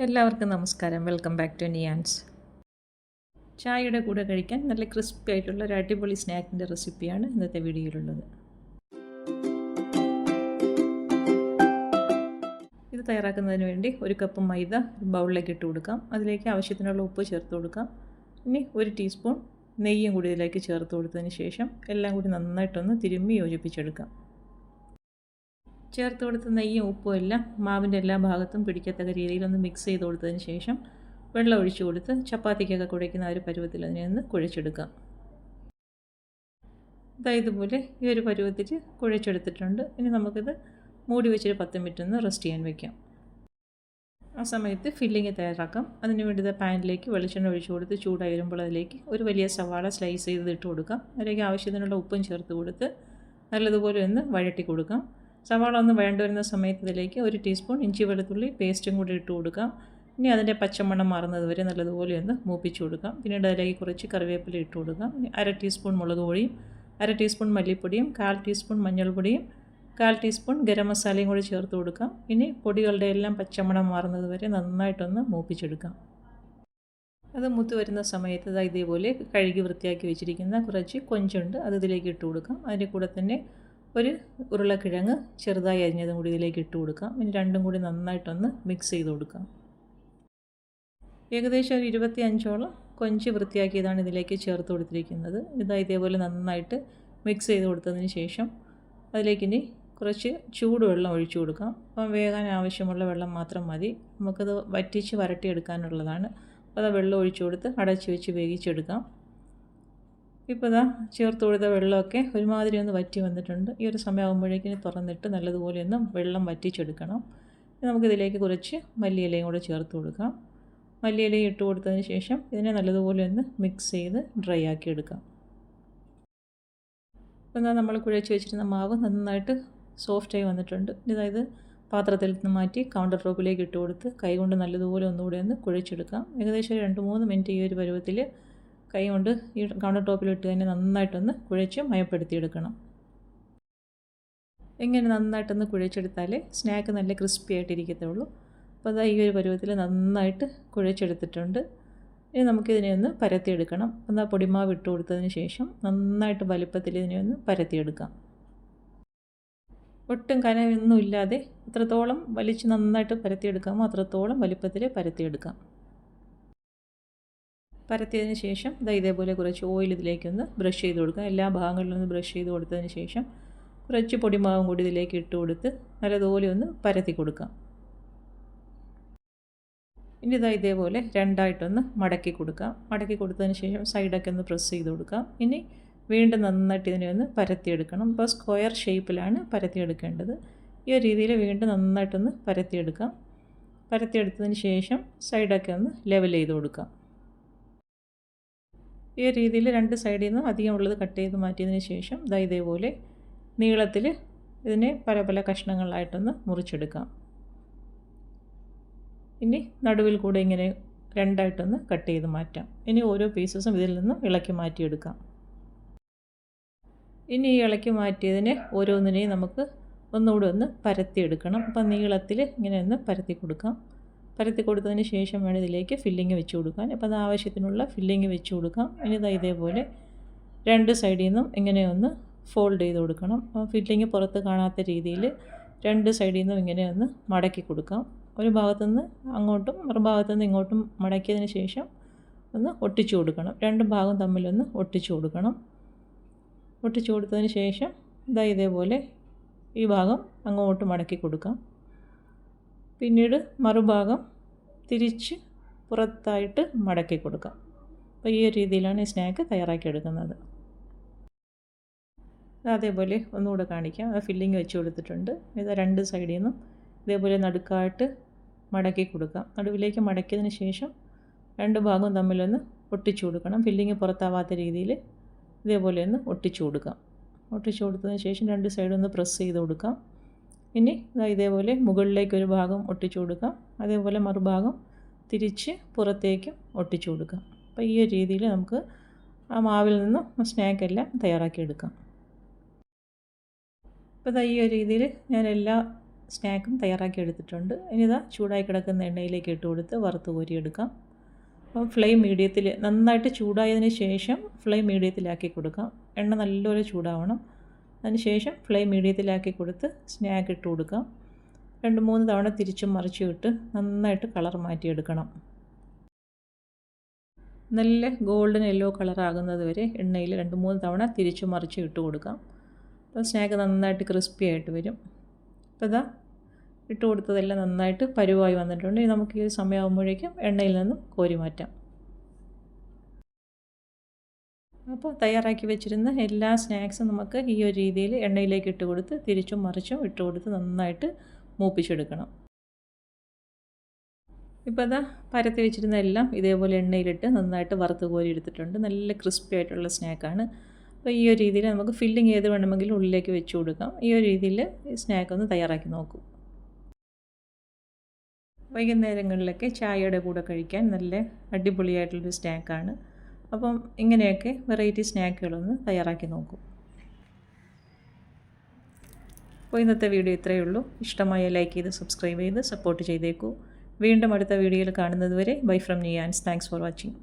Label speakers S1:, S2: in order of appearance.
S1: എല്ലാവർക്കും നമസ്കാരം. Welcome back to Niyas. ചായയുടെ കൂടെ കഴിക്കാൻ നല്ല ക്രിസ്പി ആയിട്ടുള്ള ഒരു അടിപൊളി സ്നാക്കിൻ്റെ റെസിപ്പിയാണ് ഇന്നത്തെ വീഡിയോയിലുള്ളത്. ഇത് തയ്യാറാക്കുന്നതിന് വേണ്ടി ഒരു കപ്പ് മൈദ ഒരു ബൗളിലേക്ക് ഇട്ട് കൊടുക്കാം. അതിലേക്ക് ആവശ്യത്തിനുള്ള ഉപ്പ് ചേർത്ത് കൊടുക്കാം. ഇനി ഒരു ടീസ്പൂൺ നെയ്യും കൂടി ഇതിലേക്ക് ചേർത്ത് കൊടുത്തതിന് ശേഷം എല്ലാം കൂടി നന്നായിട്ടൊന്ന് തിരുമ്മി യോജിപ്പിച്ചെടുക്കാം. ചേർത്ത് കൊടുത്ത നെയ്യും ഉപ്പും എല്ലാം മാവിൻ്റെ എല്ലാ ഭാഗത്തും പിടിക്കത്തക്ക രീതിയിലൊന്ന് മിക്സ് ചെയ്ത് കൊടുത്തതിന് ശേഷം വെള്ളം ഒഴിച്ചു കൊടുത്ത് ചപ്പാത്തിക്കൊക്കെ കുഴയ്ക്കുന്ന ഒരു പരുവത്തിൽ അതിനെ ഒന്ന് കുഴച്ചെടുക്കാം. ഇതുപോലെ ഈ ഒരു പരുവത്തിൽ കുഴച്ചെടുത്തിട്ടുണ്ട്. ഇനി നമുക്കിത് മൂടി വെച്ചൊരു 10 മിനിറ്റ് ഒന്ന് റെസ്റ്റ് ചെയ്യാൻ വയ്ക്കാം. ആ സമയത്ത് ഫില്ലിങ് തയ്യാറാക്കാം. അതിന് വേണ്ടി പാനിലേക്ക് വെളിച്ചെണ്ണ ഒഴിച്ചു കൊടുത്ത് ചൂടായി വരുമ്പോൾ അതിലേക്ക് ഒരു വലിയ സവാള സ്ലൈസ് ചെയ്ത് ഇട്ട് കൊടുക്കാം. അതിലേക്ക് ആവശ്യത്തിനുള്ള ഉപ്പും ചേർത്ത് കൊടുത്ത് നല്ലതുപോലെ ഒന്ന് വഴറ്റി കൊടുക്കാം. സവാള ഒന്ന് വഴണ്ട് വരുന്ന സമയത്ത് ഇതിലേക്ക് ഒരു ടീസ്പൂൺ ഇഞ്ചി വെളുത്തുള്ളി പേസ്റ്റും കൂടി ഇട്ട് കൊടുക്കാം. ഇനി അതിൻ്റെ പച്ചമണം മാറുന്നത് വരെ നല്ലതുപോലെ ഒന്ന് മൂപ്പിച്ച് കൊടുക്കാം. പിന്നീട് അതിലേക്ക് കുറച്ച് കറിവേപ്പില ഇട്ട് കൊടുക്കാം. ഇനി 1/2 ടീസ്പൂൺ മുളക് പൊടിയും 1/2 ടീസ്പൂൺ മല്ലിപ്പൊടിയും 1/4 ടീസ്പൂൺ മഞ്ഞൾപ്പൊടിയും 1/4 ടീസ്പൂൺ ഗരം മസാലയും കൂടി ചേർത്ത് കൊടുക്കാം. ഇനി പൊടികളുടെ എല്ലാം പച്ചമണം മാറുന്നത് വരെ നന്നായിട്ടൊന്ന് മൂപ്പിച്ചെടുക്കാം. അത് മൂത്ത് വരുന്ന സമയത്ത് ഇതേപോലെ കഴുകി വൃത്തിയാക്കി വെച്ചിരിക്കുന്ന കുറച്ച് കൊഞ്ചുണ്ട്, അത് ഇതിലേക്ക് ഇട്ട് കൊടുക്കാം. അതിൻ്റെ കൂടെ തന്നെ ഒരു ഉരുളക്കിഴങ്ങ് ചെറുതായി അരിഞ്ഞതും കൂടി ഇതിലേക്ക് ഇട്ട് കൊടുക്കാം. ഇനി രണ്ടും കൂടി നന്നായിട്ടൊന്ന് മിക്സ് ചെയ്ത് കൊടുക്കാം. ഏകദേശം ഒരു 25ഓളം കൊഞ്ച് വൃത്തിയാക്കിയതാണ് ഇതിലേക്ക് ചേർത്ത് കൊടുത്തിരിക്കുന്നത്. ഇതേപോലെ നന്നായിട്ട് മിക്സ് ചെയ്ത് കൊടുത്തതിന് ശേഷം അതിലേക്ക് ഇനി കുറച്ച് ചൂടുവെള്ളം ഒഴിച്ചു കൊടുക്കാം. അപ്പം വേകാൻ ആവശ്യമുള്ള വെള്ളം മാത്രം മതി. നമുക്കത് വറ്റിച്ച് വരട്ടിയെടുക്കാനുള്ളതാണ്. അപ്പോൾ വെള്ളം ഒഴിച്ചു കൊടുത്ത് അടച്ച് വെച്ച് വേവിച്ചെടുക്കാം. ഇപ്പോൾ ചേർത്ത് കൊടുത്ത വെള്ളമൊക്കെ ഒരുമാതിരി ഒന്ന് വറ്റി വന്നിട്ടുണ്ട്. ഈ ഒരു സമയമാകുമ്പോഴേക്കിന് തുറന്നിട്ട് നല്ലതുപോലെ ഒന്ന് വെള്ളം വറ്റിച്ചെടുക്കണം. നമുക്കിതിലേക്ക് കുറച്ച് മല്ലിയിലയും കൂടെ ചേർത്ത് കൊടുക്കാം. മല്ലിയിലയും ഇട്ട് കൊടുത്തതിന് ശേഷം ഇതിനെ നല്ലതുപോലെ ഒന്ന് മിക്സ് ചെയ്ത് ഡ്രൈ ആക്കി എടുക്കാം. ഇപ്പോൾ നമ്മൾ കുഴച്ച് വെച്ചിരുന്ന മാവ് നന്നായിട്ട് സോഫ്റ്റായി വന്നിട്ടുണ്ട്. ഇതായത് പാത്രത്തിൽ നിന്ന് മാറ്റി കൗണ്ടർ ടോപ്പിലേക്ക് ഇട്ട് കൊടുത്ത് കൈകൊണ്ട് നല്ലതുപോലെ ഒന്നുകൂടെ ഒന്ന് കുഴച്ചെടുക്കാം. ഏകദേശം 2-3 മിനിറ്റ് ഈ ഒരു പരുവത്തിൽ കൈ കൊണ്ട് ഈ കൗണ്ടർ ടോപ്പിലിട്ട് തന്നെ നന്നായിട്ടൊന്ന് കുഴച്ച് മയപ്പെടുത്തിയെടുക്കണം. ഇങ്ങനെ നന്നായിട്ടൊന്ന് കുഴച്ചെടുത്താലേ സ്നാക്ക് നല്ല ക്രിസ്പി ആയിട്ടിരിക്കത്തുള്ളൂ. അപ്പോൾ ഈ ഒരു പരുവത്തിൽ നന്നായിട്ട് കുഴച്ചെടുത്തിട്ടുണ്ട്. ഇനി നമുക്കിതിനെ ഒന്ന് പരത്തിയെടുക്കണം. പൊടിമാവ് ഇട്ട് കൊടുത്തതിന് ശേഷം നന്നായിട്ട് വലുപ്പത്തിൽ ഇതിനെ ഒന്ന് പരത്തിയെടുക്കാം. ഒട്ടും കനമൊന്നും ഇല്ലാതെ എത്രത്തോളം വലിച്ച് നന്നായിട്ട് പരത്തിയെടുക്കാമോ അത്രത്തോളം വലുപ്പത്തിൽ പരത്തിയെടുക്കാം. പരത്തിയതിന് ശേഷം ഇതേപോലെ കുറച്ച് ഓയിൽ ഇതിലേക്കൊന്ന് ബ്രഷ് ചെയ്ത് കൊടുക്കാം. എല്ലാ ഭാഗങ്ങളിലൊന്ന് ബ്രഷ് ചെയ്ത് കൊടുത്തതിന് ശേഷം കുറച്ച് പൊടിമാവും കൂടി ഇതിലേക്ക് ഇട്ട് കൊടുത്ത് നല്ലതുപോലെ ഒന്ന് പരത്തി കൊടുക്കാം. ഇനി ഇതേപോലെ രണ്ടായിട്ടൊന്ന് മടക്കി കൊടുക്കാം. മടക്കി കൊടുത്തതിന് ശേഷം സൈഡൊക്കെ ഒന്ന് പ്രസ് ചെയ്ത് കൊടുക്കാം. ഇനി വീണ്ടും നന്നായിട്ട് ഇതിനെ ഒന്ന് പരത്തിയെടുക്കണം. ഇപ്പോൾ സ്ക്വയർ ഷേപ്പിലാണ് പരത്തിയെടുക്കേണ്ടത്. ഈ ഒരു രീതിയിൽ വീണ്ടും നന്നായിട്ടൊന്ന് പരത്തിയെടുക്കാം. പരത്തിയെടുത്തതിന് ശേഷം സൈഡൊക്കെ ഒന്ന് ലെവൽ ചെയ്ത് കൊടുക്കാം. ഈ രീതിയിൽ രണ്ട് സൈഡിൽ നിന്നും അധികമുള്ളത് കട്ട് ചെയ്ത് മാറ്റിയതിന് ശേഷം ഇതേപോലെ നീളത്തിൽ ഇതിനെ പല പല കഷ്ണങ്ങളായിട്ടൊന്ന് മുറിച്ചെടുക്കാം. ഇനി നടുവിൽ കൂടെ ഇങ്ങനെ രണ്ടായിട്ടൊന്ന് കട്ട് ചെയ്ത് മാറ്റാം. ഇനി ഓരോ പീസസും ഇതിൽ നിന്നും ഇളക്കി മാറ്റിയെടുക്കാം. ഇനി ഈ ഇളക്കി മാറ്റിയതിനെ ഓരോന്നിനെയും നമുക്ക് ഒന്നുകൂടെ ഒന്ന് പരത്തിയെടുക്കണം. അപ്പം നീളത്തിൽ ഇങ്ങനെ ഒന്ന് പരത്തി കൊടുക്കാം. പരത്തി കൊടുത്തതിന് ശേഷം വേണം ഇതിലേക്ക് ഫില്ലിങ് വെച്ച് കൊടുക്കാൻ. അപ്പോൾ അത് ആവശ്യത്തിനുള്ള ഫില്ലിങ് വെച്ച് കൊടുക്കാം. ഇനി ഇതേപോലെ രണ്ട് സൈഡിൽ നിന്നും ഇങ്ങനെ ഒന്ന് ഫോൾഡ് ചെയ്ത് കൊടുക്കണം. ഫില്ലിങ് പുറത്ത് കാണാത്ത രീതിയിൽ രണ്ട് സൈഡിൽ നിന്നും ഇങ്ങനെ ഒന്ന് മടക്കി കൊടുക്കാം. ഒരു ഭാഗത്തുനിന്ന് അങ്ങോട്ടും മറുഭാഗത്തുനിന്ന് ഇങ്ങോട്ടും മടക്കിയതിന് ശേഷം ഒന്ന് ഒട്ടിച്ചു കൊടുക്കണം. രണ്ട് ഭാഗം തമ്മിലൊന്ന് ഒട്ടിച്ചു കൊടുക്കണം. ഒട്ടിച്ചു കൊടുത്തതിന് ശേഷം ഇതേപോലെ ഈ ഭാഗം അങ്ങോട്ട് മടക്കി കൊടുക്കാം. പിന്നീട് മറുഭാഗം തിരിച്ച് പുറത്തായിട്ട് മടക്കി കൊടുക്കാം. അപ്പോൾ ഈ ഒരു രീതിയിലാണ് ഈ സ്നാക്ക് തയ്യാറാക്കിയെടുക്കുന്നത്. അതേപോലെ ഒന്നുകൂടെ കാണിക്കാം. ഫില്ലിങ് വെച്ച് കൊടുത്തിട്ടുണ്ട്. ഇത് രണ്ട് സൈഡിൽ നിന്നും ഇതേപോലെ നടുക്കായിട്ട് മടക്കി കൊടുക്കാം. നടുവിലേക്ക് മടക്കിയതിന് ശേഷം രണ്ട് ഭാഗവും തമ്മിലൊന്ന് ഒട്ടിച്ചു കൊടുക്കണം. ഫില്ലിങ് പുറത്താവാത്ത രീതിയിൽ ഇതേപോലെ ഒന്ന് ഒട്ടിച്ചു കൊടുക്കാം. ഒട്ടിച്ചു കൊടുത്തതിന് ശേഷം രണ്ട് സൈഡും ഒന്ന് പ്രസ് ചെയ്ത് കൊടുക്കാം. ഇനി ഇതേപോലെ മുകളിലേക്കൊരു ഭാഗം ഒട്ടിച്ചു കൊടുക്കാം. അതേപോലെ മറുഭാഗം തിരിച്ച് പുറത്തേക്കും ഒട്ടിച്ചു കൊടുക്കാം. അപ്പോൾ ഈ ഒരു രീതിയിൽ നമുക്ക് ആ മാവിൽ നിന്നും സ്നാക്കെല്ലാം തയ്യാറാക്കിയെടുക്കാം. അപ്പോൾ ഈ ഒരു രീതിയിൽ ഞാൻ എല്ലാ സ്നാക്കും തയ്യാറാക്കി എടുത്തിട്ടുണ്ട്. ഇനി ഇതാ ചൂടായി കിടക്കുന്ന എണ്ണയിലേക്ക് ഇട്ട് കൊടുത്ത് വറുത്ത് കോരിയെടുക്കാം. അപ്പോൾ ഫ്ലെയിം മീഡിയത്തിൽ നന്നായിട്ട് ചൂടായതിന് ശേഷം ഫ്ലെയിം മീഡിയത്തിലാക്കി കൊടുക്കാം. എണ്ണ നല്ലപോലെ ചൂടാവണം. അതിന് ശേഷം ഫ്ലെയിം മീഡിയത്തിലാക്കി കൊടുത്ത് സ്നാക്ക് ഇട്ട് കൊടുക്കാം. 2-3 തവണ തിരിച്ചും മറിച്ചും ഇട്ട് നന്നായിട്ട് കളർ മാറ്റിയെടുക്കണം. നല്ല ഗോൾഡൻ യെല്ലോ കളറാകുന്നത് വരെ എണ്ണയിൽ 2-3 തവണ തിരിച്ചും മറിച്ചും ഇട്ട് കൊടുക്കാം. അപ്പോൾ സ്നാക്ക് നന്നായിട്ട് ക്രിസ്പി ആയിട്ട് വരും. അപ്പോൾ ഇതാ ഇട്ട് കൊടുത്തതെല്ലാം നന്നായിട്ട് പരുവായി വന്നിട്ടുണ്ട്. ഇനി നമുക്ക് ഈ സമയമാകുമ്പോഴേക്കും എണ്ണയിൽ നിന്നും കോരി മാറ്റാം. അപ്പോൾ തയ്യാറാക്കി വെച്ചിരുന്ന എല്ലാ സ്നാക്സും നമുക്ക് ഈ ഒരു രീതിയിൽ എണ്ണയിലേക്ക് ഇട്ട് കൊടുത്ത് തിരിച്ചും മറിച്ചും ഇട്ട് കൊടുത്ത് നന്നായിട്ട് മൂപ്പിച്ചെടുക്കണം. ഇപ്പോൾ അതാ പരത്തി വെച്ചിരുന്ന എല്ലാം ഇതേപോലെ എണ്ണയിലിട്ട് നന്നായിട്ട് വറുത്ത് കോരി എടുത്തിട്ടുണ്ട്. നല്ല ക്രിസ്പി ആയിട്ടുള്ള സ്നാക്കാണ്. അപ്പോൾ ഈ ഒരു രീതിയിൽ നമുക്ക് ഫില്ലിങ് ഏത് വേണമെങ്കിലും ഉള്ളിലേക്ക് വെച്ച് കൊടുക്കാം. ഈ ഒരു രീതിയിൽ ഈ സ്നാക്ക് ഒന്ന് തയ്യാറാക്കി നോക്കൂ. വൈകുന്നേരങ്ങളിലൊക്കെ ചായയുടെ കൂടെ കഴിക്കാൻ നല്ല അടിപൊളിയായിട്ടുള്ളൊരു സ്നാക്കാണ്. അപ്പം ഇങ്ങനെയൊക്കെ വെറൈറ്റി സ്നാക്കുകളൊന്ന് തയ്യാറാക്കി നോക്കൂ. അപ്പോൾ ഇന്നത്തെ വീഡിയോ ഇത്രയേ ഉള്ളൂ. ഇഷ്ടമായ ലൈക്ക് ചെയ്ത് സബ്സ്ക്രൈബ് ചെയ്ത് സപ്പോർട്ട് ചെയ്തേക്കൂ. വീണ്ടും അടുത്ത വീഡിയോയിൽ കാണുന്നത് വരെ bye from Niyas. Thanks for watching.